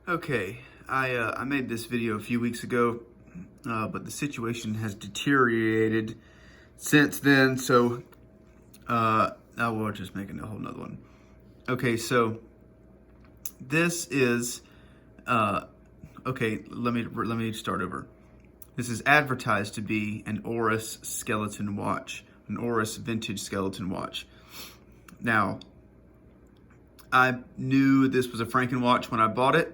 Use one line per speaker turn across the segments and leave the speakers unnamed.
Okay, I made this video a few weeks ago, but the situation has deteriorated since then, so I will just make a whole nother one. Okay, so this is okay. Let me start over. This is advertised to be an Oris skeleton watch, an Oris vintage skeleton watch. Now, I knew this was a Frankenwatch when I bought it.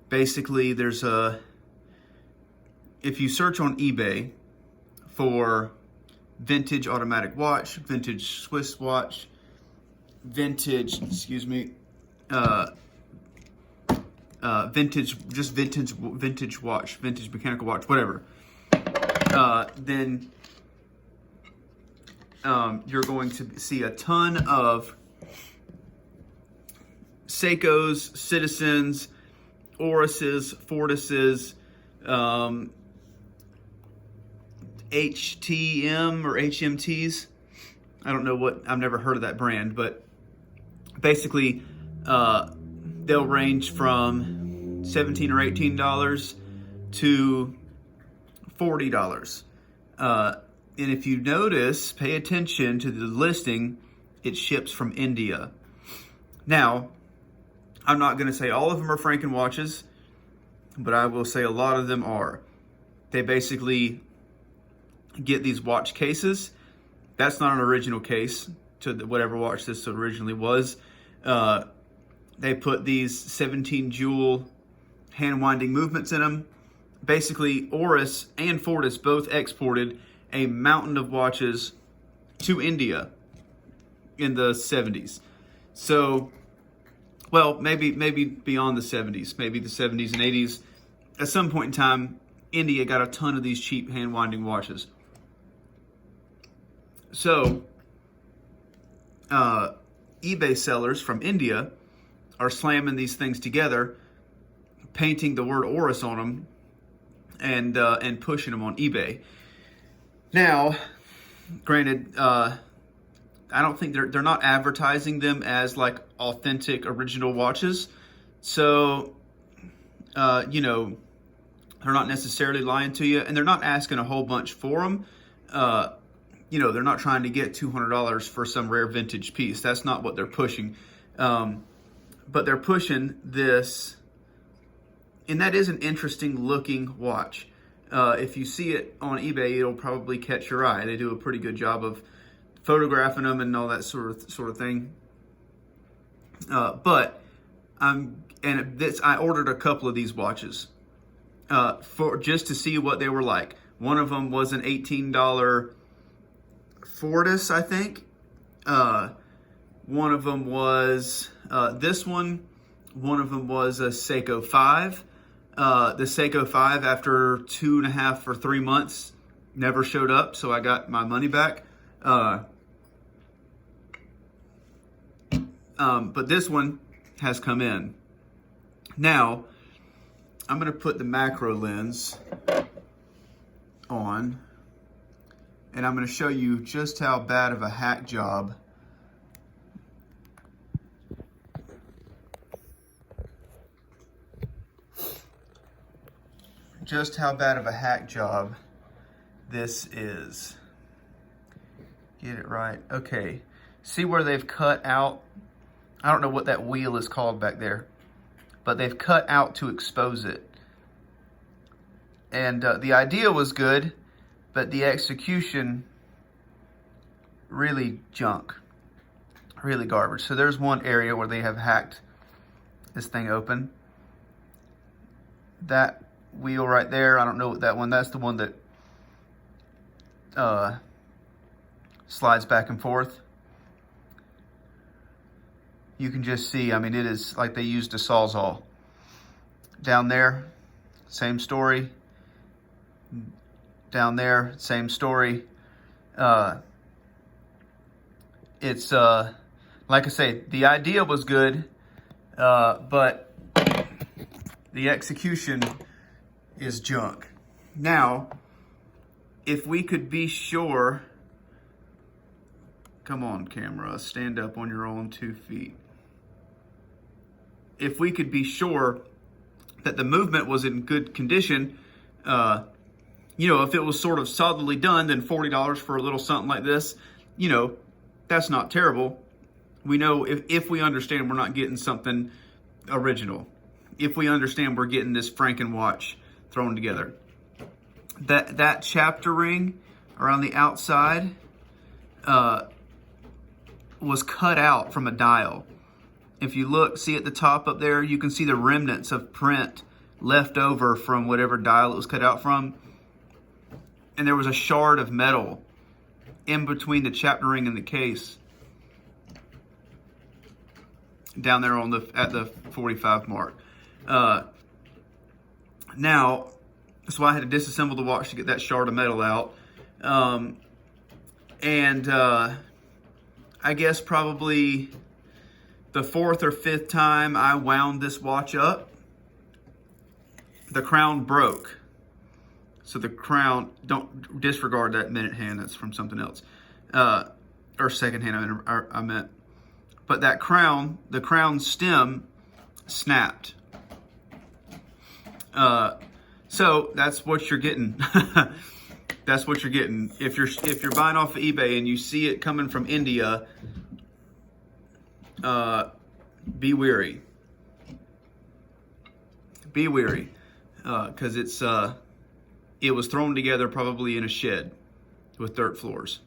Basically, there's if you search on eBay for vintage automatic watch, vintage Swiss watch, vintage, vintage watch, vintage mechanical watch, whatever, then you're going to see a ton of Seikos, Citizens, Orises, Fortises, HTM or HMTs. I don't know what, I've never heard of that brand, but basically they'll range from $17 or $18 to $40. And if you notice, pay attention to the listing, it ships from India. Now, I'm not going to say all of them are Frankenwatches, but I will say a lot of them are. They basically get these watch cases. That's not an original case to whatever watch this originally was. They put these 17 jewel hand winding movements in them. Basically, Oris and Fortis both exported a mountain of watches to India in the 70s. So, well, maybe beyond the 70s, maybe the 70s and 80s. At some point in time, India got a ton of these cheap hand winding watches. So, eBay sellers from India are slamming these things together, painting the word Oris on them, and pushing them on eBay. Now, granted, I don't think they're not advertising them as like authentic original watches. So, they're not necessarily lying to you, and they're not asking a whole bunch for them. They're not trying to get $200 for some rare vintage piece. That's not what they're pushing. But they're pushing this, and that is an interesting looking watch. If you see it on eBay, it'll probably catch your eye. They do a pretty good job of photographing them and all that sort of thing. I ordered a couple of these watches for just to see what they were like. One of them was an $18 Fortis, I think. One of them was this one. One of them was a Seiko 5. The Seiko 5, after 2.5 or 3 months, never showed up, so I got my money back. But this one has come in. Now, I'm going to put the macro lens on, and I'm going to show you just how bad of a hack job this is. Get it right. Okay. See where they've cut out? I don't know what that wheel is called back there, but they've cut out to expose it. And the idea was good, but the execution, really junk, really garbage. So there's one area where they have hacked this thing open. That wheel right there, I don't know what that one, that's the one that slides back and forth. You can just see, I mean, it is like they used a Sawzall. Down there, same story. Down there, same story. It's, like I say, the idea was good, but the execution is junk. Now, if we could be sure, come on camera, stand up on your own 2 feet. if we could be sure that the movement was in good condition, if it was sort of solidly done, then $40 for a little something like this, that's not terrible. We know if we understand we're not getting something original, if we understand we're getting this Frankenwatch thrown together. That chapter ring around the outside was cut out from a dial. If you look, see at the top up there, you can see the remnants of print left over from whatever dial it was cut out from. And there was a shard of metal in between the chapter ring and the case, down there at the 45 mark. Now, so I had to disassemble the watch to get that shard of metal out. I guess probably the fourth or fifth time I wound this watch up, the crown broke. So the crown, don't disregard that minute hand, that's from something else. Or second hand, I meant. But that crown, the crown stem snapped. So that's what you're getting. That's what you're getting. If you're buying off of eBay and you see it coming from India, be wary. Be wary, because it was thrown together probably in a shed with dirt floors.